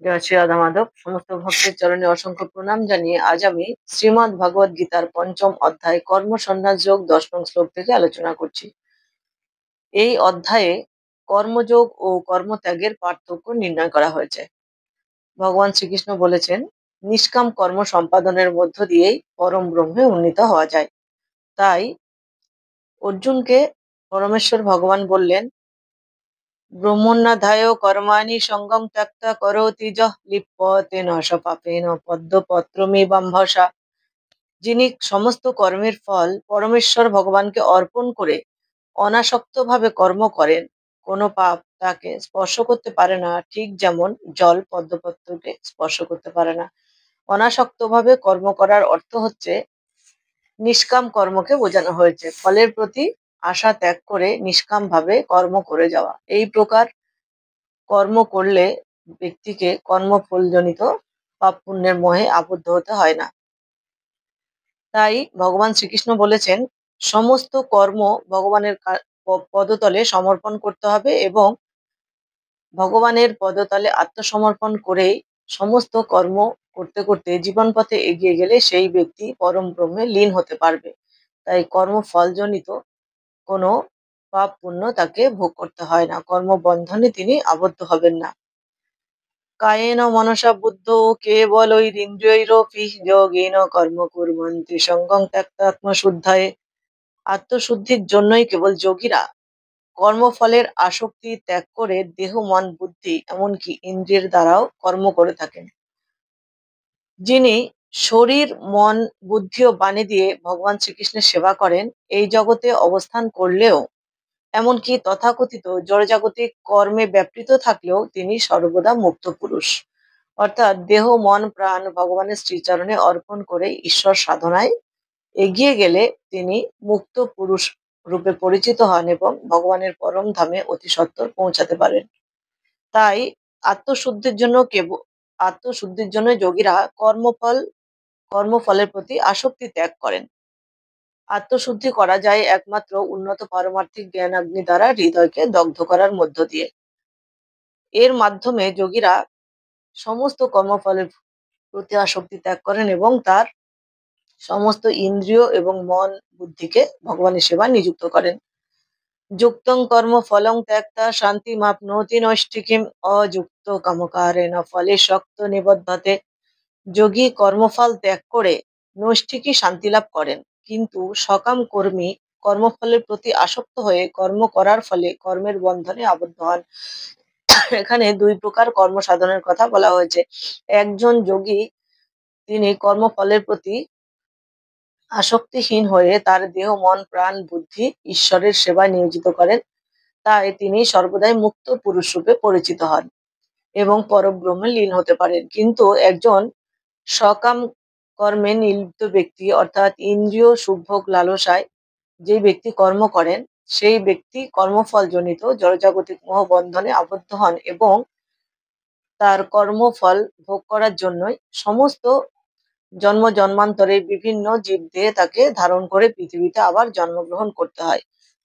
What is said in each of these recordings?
জয় শ্রী রাধা মাধব। সমস্ত ভক্তের চরণে অসংখ্য প্রণাম জানিয়ে আজ আমি শ্রীমদ্ ভগবদ গীতার পঞ্চম অধ্যায় কর্ম সন্ন্যাস যোগ 10 নং শ্লোক থেকে আলোচনা করছি। এই অধ্যায়ে কর্মযোগ ও কর্মত্যাগের পার্থক্য নির্ণয় করা হয়েছে। ভগবান শ্রীকৃষ্ণ বলেছেন, নিষ্কাম কর্ম সম্পাদনের মধ্য দিয়েই পরম ব্রহ্মে উন্নীত হওয়া যায়। তাই অর্জুনকে পরমেশ্বর ভগবান বললেন, ব্রহ্মণ্যাধায় কর্মাণি সঙ্গম ত্যক্তা করোতি যঃ লিপ্যতেন স পাপেন পদ্মপত্রমিবাম্ভসা। যিনি সমস্ত কর্মের ফল পরমেশ্বর ভগবানকে অর্পণ করে অনাসক্তভাবে কর্ম করেন, কোনো পাপ তাকে স্পর্শ করতে পারে না, ঠিক যেমন জল পদ্মপত্রকে স্পর্শ করতে পারে না। অনাসক্তভাবে কর্ম করার অর্থ হচ্ছে নিষ্কাম কর্মকে বোঝানো হয়েছে। ফলের প্রতি আশা ত্যাগ করে নিষ্কাম ভাবে কর্ম করে যাওয়া। এই প্রকার কর্ম করলে ব্যক্তিকে কর্মফলজনিত পাপ পুণ্যের মোহে আবদ্ধ হতে হয় না। তাই ভগবান শ্রীকৃষ্ণ বলেছেন, সমস্ত কর্ম ভগবানের পদতলে সমর্পণ করতে হবে এবং ভগবানের পদতলে আত্মসমর্পণ করেই সমস্ত কর্ম করতে করতে জীবন পথে এগিয়ে গেলে সেই ব্যক্তি পরম ব্রহ্মে লীন হতে পারবে। তাই কর্মফলজনিত কোনো পাপ পুণ্য তাকে ভোগ করতে হয় না, কর্মবন্ধনে তিনি আবদ্ধ হবেন না। কায়েন মনসা বুদ্ধ কেবলৈরিন্দ্রিয়ৈরপি যোগেন কর্ম কুর্বন্তি সঙ্গং ত্যক্তা আত্মশুদ্ধায়ে। আত্মশুদ্ধির জন্যই কেবল যোগীরা কর্মফলের আসক্তি ত্যাগ করে দেহ মন বুদ্ধি এমনকি ইন্দ্রিয়ের দ্বারাও কর্ম করে থাকেন। যিনি শরীর মন বুদ্ধি ও বাণী দিয়ে ভগবান শ্রীকৃষ্ণের সেবা করেন, এই জগতে অবস্থান করলেও এমনকি তথাকথিত জড়জাগতিক কর্মে ব্যাপৃত থাকলেও তিনি সর্বদা মুক্ত পুরুষ। অর্থাৎ দেহ মন প্রাণ ভগবানের শ্রীচরণে অর্পণ করে ঈশ্বর সাধনায় এগিয়ে গেলে তিনি মুক্ত পুরুষ রূপে পরিচিত হন এবং ভগবানের পরম ধামে অতি সত্বর পৌঁছাতে পারেন। তাই আত্মশুদ্ধির জন্য যোগীরা কর্মফলের প্রতি আসক্তি ত্যাগ করেন। আত্মশুদ্ধি করা যায় একমাত্র উন্নত পারমার্থিক জ্ঞানাগ্নি দ্বারা হৃদয়কে দগ্ধ করার মধ্য দিয়ে। এর মাধ্যমে যোগীরা সমস্ত কর্মফলের প্রতি আসক্তি ত্যাগ করেন এবং তার সমস্ত ইন্দ্রিয় এবং মন বুদ্ধিকে ভগবানের সেবায় নিযুক্ত করেন। যুক্তং কর্ম ফলং ত্যক্তা শান্তিমাপ্নোতি নৈষ্ঠিকীম অযুক্ত কামকারেণ ফলে শক্ত নিবদ্ধতে। যোগী কর্মফল ত্যাগ করে নৈষ্ঠিকী শান্তি লাভ করেন, কিন্তু সকাম কর্মী কর্মফলের প্রতি আসক্ত হয়ে কর্ম করার ফলে কর্মের বন্ধনে আবদ্ধ হন। এখানে দুই প্রকার কর্ম সাধনের কথা বলা হয়েছে। একজন যোগী তিনি কর্মফলের প্রতি আসক্তিহীন হয়ে তার দেহ মন প্রাণ বুদ্ধি ঈশ্বরের সেবায় নিয়োজিত করেন, তাই তিনি সর্বদাই মুক্ত পুরুষ রূপে পরিচিত হন এবং পরব্রহ্মে লীন হতে পারেন। কিন্তু একজন সকাম কর্মে নিলিপ্ত ব্যক্তি অর্থাৎ ইন্দ্রিয় সুখভোগ লালসায় যে ব্যক্তি কর্ম করেন, সেই ব্যক্তি কর্মফল জনিত জড়জাগতিক মোহ বন্ধনে আবদ্ধ হন এবং তার কর্মফল ভোগ করার জন্যই সমস্ত জন্ম জন্মান্তরে বিভিন্ন জীব দেহে তাকে ধারণ করে পৃথিবীতে আবার জন্মগ্রহণ করতে হয়।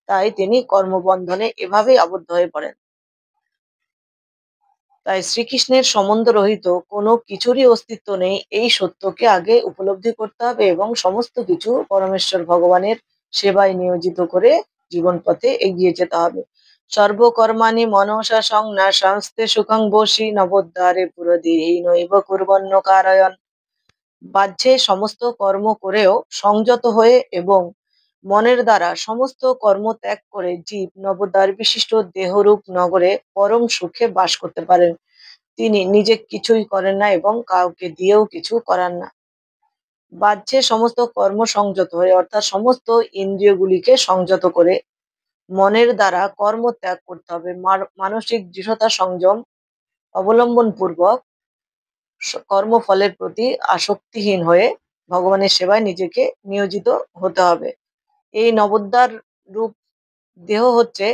তাই তিনি কর্মবন্ধনে এভাবেই আবদ্ধ হয়ে পড়েন। তাই শ্রীকৃষ্ণের সম্বন্ধ রহিত কোনো কিছুরই অস্তিত্ব নেই, এই সত্যকে আগে উপলব্ধি করতে হবে এবং সমস্ত কিছু পরমেশ্বর ভগবানের সেবায় নিয়োজিত করে জীবন পথে এগিয়ে যেতে হবে। সর্বকর্মাণি মনসা সংন্যাসাংস্তে সুখং বশী নবোদ্ধারে পুরদেহী নৈব কুর্বন্ন কারয়ন। বাহ্যে সমস্ত কর্ম করেও সংযত হয়ে এবং মনের দ্বারা সমস্ত কর্ম ত্যাগ করে জীব নবোদ্ধার বিশিষ্ট দেহরূপ নগরে পরম সুখে বাস করতে পারেন। তিনি নিজে কিছুই করেন না এবং কাউকে দিয়েও কিছু করান না। বাহ্যে সমস্ত কর্ম সংযত হয়ে অর্থাৎ সমস্ত ইন্দ্রিয়গুলিকে সংযত করে মনের দ্বারা কর্ম ত্যাগ করতে হবে। মানসিক দৃঢ়তা সংযম অবলম্বন পূর্বক কর্মফলের প্রতি আসক্তিহীন হয়ে ভগবানের সেবায় নিজেকে নিয়োজিত হতে হবে। এই রূপ দেহ হচ্ছে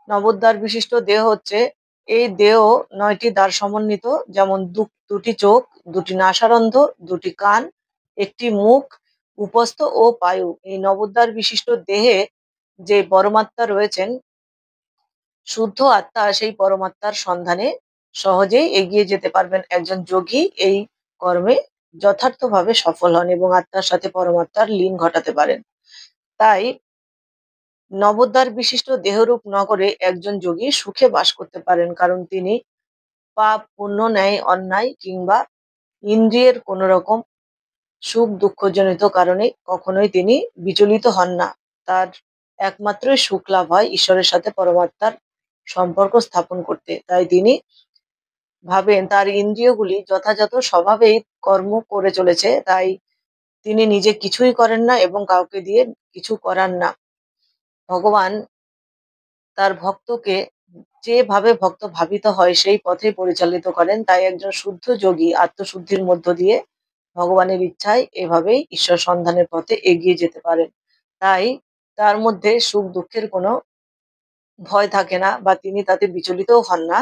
নবোদ্ধার বিশিষ্ট দেহ হচ্ছে এই দেহ 9টি দ্বার সমন্বিত, যেমন দুটি চোখ, দুটি নাসারন্ধ্র, দুটি কান, একটি মুখ, উপস্থ ও পায়ু। এই নবোদ্বার বিশিষ্ট দেহে যে পরমাত্মা রয়েছেন, শুদ্ধ আত্মা সেই পরমাত্মার সন্ধানে সহজেই এগিয়ে যেতে পারবেন। একজন যোগী এই কর্মে যথার্থভাবে সফল হন এবং আত্মার সাথে পরমাত্মার লীন ঘটাতে পারেন। তাই নবোদ্ধার বিশিষ্ট দেহরূপ নগরে একজন যোগী সুখে বাস করতে পারেন, কারণ তিনি পাপ, পুণ্য, ন্যায়, অন্যায় কিংবা ইন্দ্রিয়ের কোন রকম সুখ দুঃখজনিত কারণে কখনোই তিনি বিচলিত হন না। তার একমাত্রই সুখ লাভ হয় ঈশ্বরের সাথে পরমাত্মার সম্পর্ক স্থাপন করতে। তাই তিনি ভাবেন তার ইন্দ্রিয়গুলি যথাযথ স্বভাবেই কর্ম করে চলেছে, তাই তিনি নিজে কিছুই করেন না এবং কাউকে দিয়ে কিছু করান না। ভগবান তার ভক্তকে যেভাবে ভক্ত ভাবিত হয় সেই পথে পরিচালিত করেন। তাই একজন শুদ্ধ যোগী আত্মশুদ্ধির মধ্য দিয়ে ভগবানের ইচ্ছায় এভাবেই ঈশ্বর সন্ধানের পথে এগিয়ে যেতে পারেন। তাই তার মধ্যে সুখ দুঃখের কোনো ভয় থাকে না বা তিনি তাতে বিচলিতও হন না।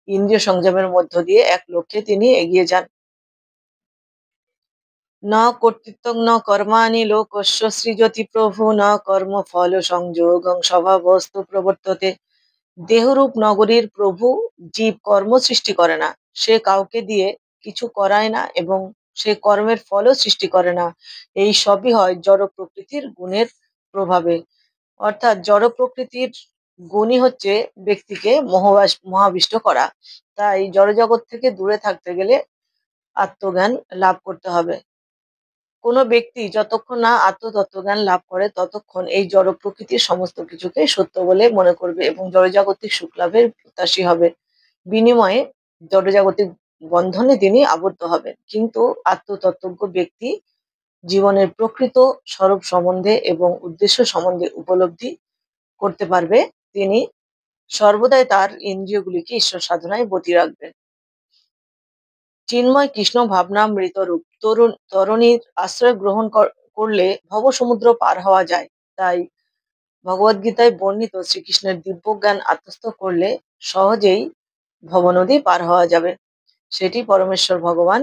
ইন্দ্রিয় সংযমের মধ্য দিয়ে এক লক্ষ্যে তিনি এগিয়ে যান। ন কর্তৃত্বং ন কর্মাণি লোকস্য সৃজতি প্রভু ন কর্ম ফল সংযোগং স্বভাবস্তু প্রবর্ততে। দেহরূপ নগরীর প্রভু জীব কর্ম সৃষ্টি করে না, সে কাউকে দিয়ে কিছু করায় না এবং সে কর্মের ফলও সৃষ্টি করে না। এই সবই হয় জড় প্রকৃতির গুণের প্রভাবে। অর্থাৎ জড় প্রকৃতির গুণই হচ্ছে ব্যক্তিকে মোহাবিষ্ট করা। তাই জড়জগৎ থেকে দূরে থাকতে গেলে আত্মজ্ঞান লাভ করতে হবে। কোনো ব্যক্তি যতক্ষণ না আত্মতত্ত্বজ্ঞান লাভ করে ততক্ষণ এই জড় প্রকৃতির সমস্ত কিছুকে সত্য বলে মনে করবে এবং জড়জাগতিক সুখ লাভের প্রত্যাশী হবে। বিনিময়ে জড়জাগতিক বন্ধনে তিনি আবদ্ধ হবেন। কিন্তু আত্মতত্ত্বজ্ঞ ব্যক্তি জীবনের প্রকৃত স্বরূপ সম্বন্ধে এবং উদ্দেশ্য সম্বন্ধে উপলব্ধি করতে পারবে। তিনি সর্বদাই তার ইন্দ্রিয়গুলিকে ঈশ্বর সাধনায় বতী রাখবেন। চিন্ময় কৃষ্ণ ভাবনামৃত রূপ তরুণীর আশ্রয় গ্রহণ করলে ভবসমুদ্র পার হওয়া যায়। তাই ভগবদ্গীতায় বর্ণিত শ্রীকৃষ্ণের দিব্য জ্ঞান আত্মস্থ করলে সহজেই ভবনদী পার হওয়া যাবে। সেটি পরমেশ্বর ভগবান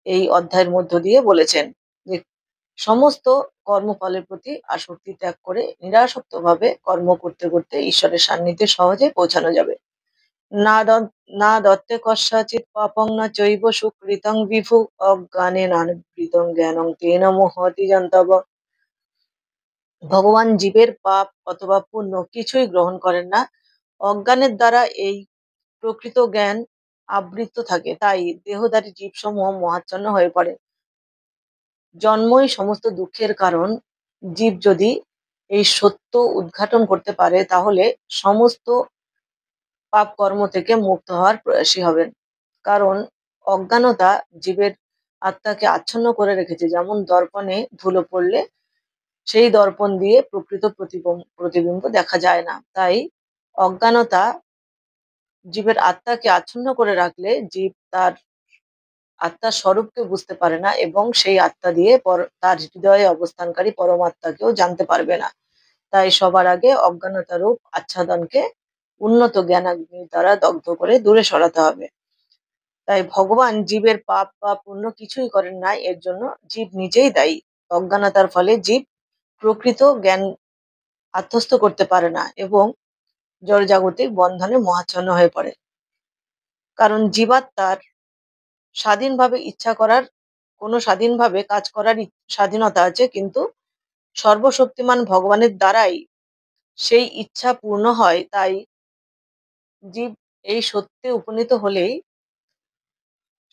এই অধ্যায়ের মধ্য দিয়ে বলেছেন যে সমস্ত কর্মফলের প্রতি আসক্তি ত্যাগ করে নিরাসক্তভাবে কর্ম করতে করতে ঈশ্বরের সান্নিধ্যে সহজে পৌঁছানো যাবে। না দত্তে কস্যাচিৎ পাপং না চৈব সুকৃতং বিভু অজ্ঞানেনাবৃতং জ্ঞানং তেন মোহতি যন্তব। ভগবান জীবের পাপ অথবা পুণ্য কিছুই গ্রহণ করেন না। অজ্ঞানের দ্বারা এই প্রকৃত জ্ঞান আবৃত থাকে, তাই দেহধারী জীবসমূহ মোহাচ্ছন্ন হয়ে পড়ে। জন্মই সমস্ত দুঃখের কারণ। জীব যদি এই সত্য উদ্ঘাটন করতে পারে তাহলে সমস্ত পাপ কর্ম থেকে মুক্ত হওয়ার প্রয়াসী হবেন। কারণ অজ্ঞানতা জীবের আত্মাকে আচ্ছন্ন করে রেখেছে। যেমন দর্পণে ধুলো পড়লে সেই দর্পণ দিয়ে প্রকৃত প্রতিবিম্ব দেখা যায় না। তাই অজ্ঞানতা জীবের আত্মাকে আচ্ছন্ন করে রাখলে জীব তার আত্মার স্বরূপকে বুঝতে পারে না এবং সেই আত্মা দিয়ে তার হৃদয়ে অবস্থানকারী পরমাত্মাকেও জানতে পারবে না। তাই সবার আগে অজ্ঞানতা রূপ আচ্ছাদনকে উন্নত জ্ঞানাগ্নির দ্বারা দগ্ধ করে দূরে সরাতে হবে। তাই ভগবান জীবের পাপ বা পুণ্য কিছুই করেন না, এর জন্য জীব নিজেই দায়ী। অজ্ঞানতার ফলে জীব প্রকৃত জ্ঞান আত্মস্থ করতে পারে না এবং জড়জাগতিক বন্ধনে মোহাচ্ছন্ন হয়ে পড়ে। কারণ জীবাত্মার স্বাধীনভাবে ইচ্ছা করার স্বাধীনভাবে কাজ করার স্বাধীনতা আছে, কিন্তু সর্বশক্তিমান ভগবানের দ্বারাই সেই ইচ্ছা পূর্ণ হয়। তাই জীব এই সত্যে উপনীত হলেই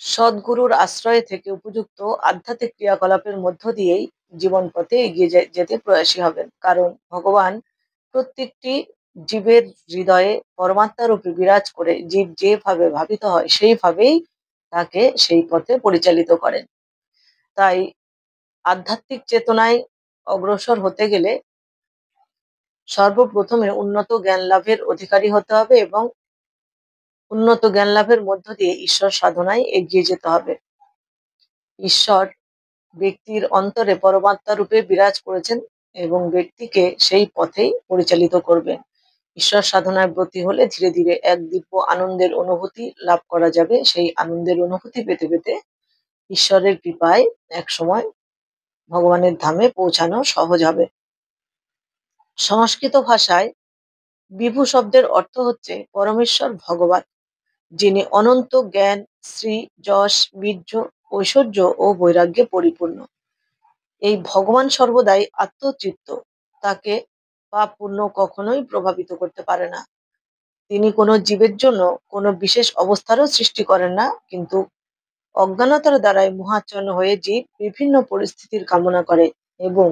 সদ্গুরুর আশ্রয় থেকে উপযুক্ত আধ্যাত্মিক ক্রিয়াকলাপের মধ্য দিয়েই জীবন পথে এগিয়ে যেতে প্রয়াসী হবেন। কারণ ভগবান প্রত্যেকটি জীবের হৃদয়ে পরমাত্মা রূপে বিরাজ করে জীব যেভাবে ভাবিত হয় সেইভাবেই তাকে সেই পথে পরিচালিত করেন। তাই আধ্যাত্মিক চেতনায় অগ্রসর হতে গেলে সর্বপ্রথমে উন্নত জ্ঞান লাভের অধিকারী হতে হবে এবং উন্নত জ্ঞান লাভের মধ্য দিয়ে ঈশ্বর সাধনায় এগিয়ে যেতে হবে। ঈশ্বর ব্যক্তির অন্তরে পরমাত্মা রূপে বিরাজ করেছেন এবং ব্যক্তিকে সেই পথেই পরিচালিত করবেন। ঈশ্বর সাধনায় ব্রতী হলে ধীরে ধীরে এক দিব্য আনন্দের অনুভূতি লাভ করা যাবে। সেই আনন্দের অনুভূতি পেতে পেতে ঈশ্বরের কৃপায় একসময় ভগবানের ধামে পৌঁছানো সহজ হবে। সংস্কৃত ভাষায় বিভু শব্দের অর্থ হচ্ছে পরমেশ্বর ভগবান। যিনি অনন্ত জ্ঞান, শ্রী, যশ, বীর্য, ঐশ্বর্য ও বৈরাগ্যে পরিপূর্ণ। এই ভগবান সর্বদাই আত্মতৃপ্ত। তাকে পাপ পুণ্য কখনোই প্রভাবিত করতে পারে না। তিনি কোনো জীবের জন্য কোনো বিশেষ অবস্থারও সৃষ্টি করেন না, কিন্তু অজ্ঞানতার দ্বারাই মোহাচ্ছন্ন হয়ে জীব বিভিন্ন পরিস্থিতির কামনা করে এবং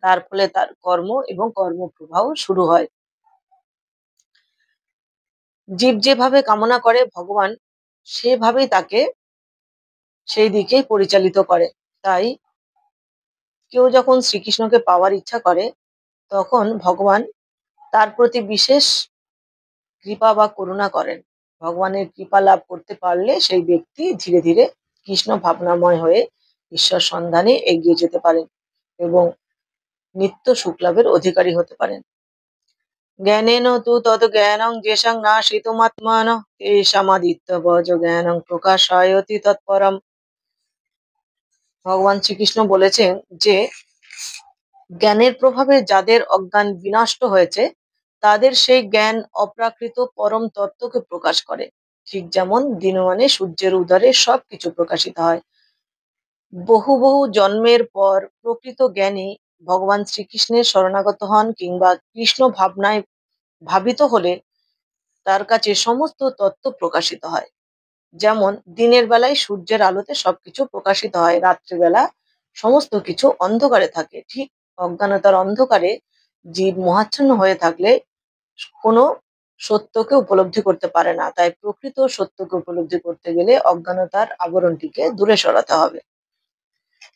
তার ফলে তার কর্ম এবং কর্মপ্রবাহ শুরু হয়। জীব যেভাবে কামনা করে ভগবান সেভাবেই তাকে সেই দিকেই পরিচালিত করে। তাই কেউ যখন শ্রীকৃষ্ণকে পাওয়ার ইচ্ছা করে তখন ভগবান তার প্রতি বিশেষ কৃপা বা করুণা করেন। ভগবানের কৃপা লাভ করতে পারলে সেই ব্যক্তি ধীরে ধীরে কৃষ্ণ ভাবনাময় হয়ে ঈশ্বর সন্ধানে এগিয়ে যেতে পারেন এবং নিত্য সুখ লাভের অধিকারী হতে পারেন। জ্ঞানেন তু তদ জ্ঞানং যেষাং নাশিতুমাত্মানঃ তেষামাদিত্যবজ জ্ঞানং প্রকাশায়তি তৎপরম। ভগবান শ্রীকৃষ্ণ বলেছেন যে জ্ঞানের প্রভাবে যাদের অজ্ঞান বিনষ্ট হয়েছে তাদের সেই জ্ঞান অপ্রাকৃত পরম তত্ত্বকে প্রকাশ করে। ঠিক যেমন দিনমানে সূর্যের উদয়ে সবকিছু প্রকাশিত হয়। বহু বহু জন্মের পর প্রকৃত জ্ঞানী ভগবান শ্রীকৃষ্ণের শরণাগত হন কিংবা কৃষ্ণ ভাবনায় ভাবিত হলে তার কাছে সমস্ত তত্ত্ব প্রকাশিত হয়। যেমন দিনের বেলায় সূর্যের আলোতে সবকিছু প্রকাশিত হয়, রাত্রিবেলা সমস্ত কিছু অন্ধকারে থাকে। ঠিক অজ্ঞানতার অন্ধকারে জীব মোহাচ্ছন্ন হয়ে থাকলে কোনো সত্যকে উপলব্ধি করতে পারে না। তাই প্রকৃত সত্যকে উপলব্ধি করতে গেলে অজ্ঞানতার আবরণটিকে দূরে সরাতে হবে।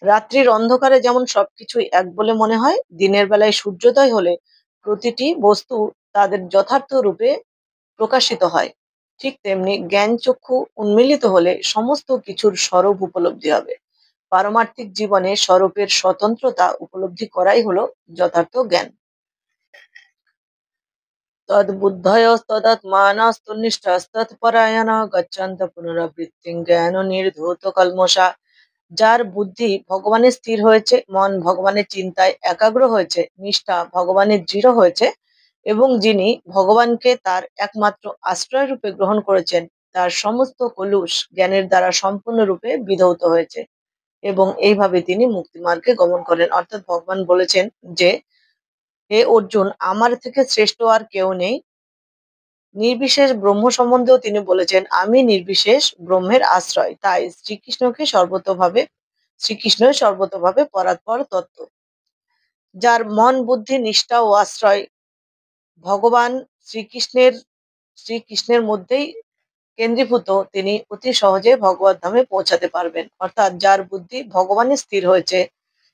রাত্রির অন্ধকারে যেমন সবকিছুই এক বলে মনে হয়, দিনের বেলায় সূর্যোদয় হলে প্রতিটি বস্তু তাদের যথার্থ রূপে প্রকাশিত হয়। ঠিক তেমনি জ্ঞান চক্ষু উন্মিলিত হলে সমস্ত কিছুর স্বরূপ উপলব্ধি হবে। পারমার্থিক জীবনে স্বরূপের স্বতন্ত্রতা উপলব্ধি করাই হলো যথার্থ জ্ঞান। তদ্বুদ্ধয়স্তদাত্মানস্তন্নিষ্ঠস্তৎপরায়ণ গচ্ছন্ত পুনরাবৃত্তিং জ্ঞান নির্ধূত কল্মষা। যার বুদ্ধি ভগবানে স্থির হয়েছে, মন ভগবানের চিন্তায় একাগ্র হয়েছে, নিষ্ঠা ভগবানের দৃঢ় হয়েছে এবং যিনি ভগবানকে তার একমাত্র আশ্রয় রূপে গ্রহণ করেছেন, তার সমস্ত কলুষ জ্ঞানের দ্বারা সম্পূর্ণরূপে বিধৌত হয়েছে এবং এইভাবে তিনি মুক্তিমার্গে গমন করেন। অর্থাৎ ভগবান বলেছেন যে হে অর্জুন, আমার থেকে শ্রেষ্ঠ আর কেউ নেই। নির্বিশেষ ব্রহ্ম সম্বন্ধেও তিনি বলেছেন আমি নির্বিশেষ ব্রহ্মের আশ্রয়। তাই শ্রীকৃষ্ণই সর্বতোভাবে পরাৎপর তত্ত্ব। যার মন বুদ্ধি নিষ্ঠা ও আশ্রয় ভগবান শ্রীকৃষ্ণের মধ্যেই কেন্দ্রীভূত, তিনি অতি সহজে ভগবত ধামে পৌঁছাতে পারবেন। অর্থাৎ যার বুদ্ধি ভগবানে স্থির হয়েছে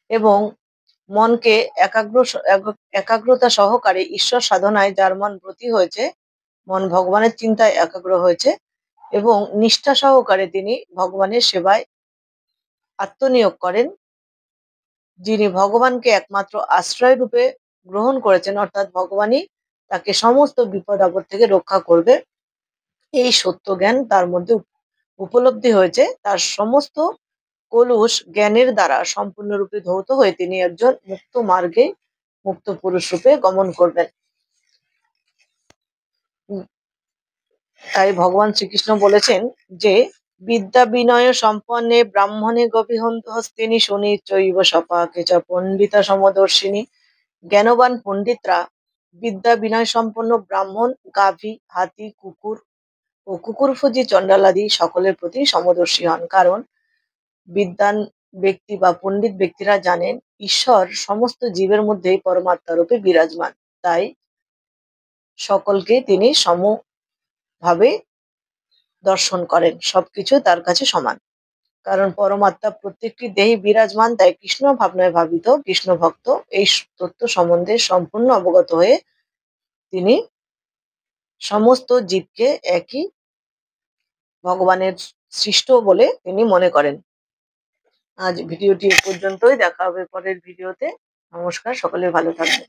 এবং মনকে একাগ্রতা সহকারে ঈশ্বর সাধনায় যার মন ব্রতী হয়েছে, মন ভগবানের চিন্তায় একাগ্র হয়েছে এবং নিষ্ঠা সহকারে তিনি ভগবানের সেবায় আত্মনিয়োগ করেন, যিনি ভগবানকে একমাত্র আশ্রয় রূপে গ্রহণ করেছেন, অর্থাৎ ভগবানই তাকে সমস্ত বিপদ আপদ থেকে রক্ষা করবে, এই সত্য জ্ঞান তার মধ্যে উপলব্ধি হয়েছে। তার সমস্ত কলুষ জ্ঞানের দ্বারা সম্পূর্ণরূপে ধৌত হয়ে তিনি একজন মুক্ত মার্গে মুক্ত পুরুষ রূপে গমন করবেন। তাই ভগবান শ্রীকৃষ্ণ বলেছেন যে বিদ্যা বিনয় সম্পন্নে ব্রাহ্মণে গভীহস্তিনী শুনি চৈব সপাকে চ পণ্ডিতা সমদর্শিনী। জ্ঞানবান পণ্ডিতরা বিদ্যা বিনয় সম্পন্ন ব্রাহ্মণ, গাভী, হাতি, কুকুর ও কুকুরফুজি চণ্ডালাদি সকলের প্রতি সমদর্শী হন। কারণ বিদ্বান ব্যক্তি বা পণ্ডিত ব্যক্তিরা জানেন ঈশ্বর সমস্ত জীবের মধ্যেই পরমাত্মা রূপে বিরাজমান। তাই সকলকে তিনি সমভাবে দর্শন করেন, সবকিছু তার কাছে সমান। কারণ পরমাত্মা প্রত্যেকটি দেহে বিরাজমান, তাই কৃষ্ণ ভাবনায় ভাবিত কৃষ্ণ ভক্ত এই তত্ত্ব সম্বন্ধে সম্পূর্ণ অবগত হয়ে তিনি সমস্ত জীবকে একই ভগবানের সৃষ্ট বলে তিনি মনে করেন। আজ ভিডিওটি এ পর্যন্তই, দেখা হবে পরের ভিডিওতে। নমস্কার, সকলে ভালো থাকবেন।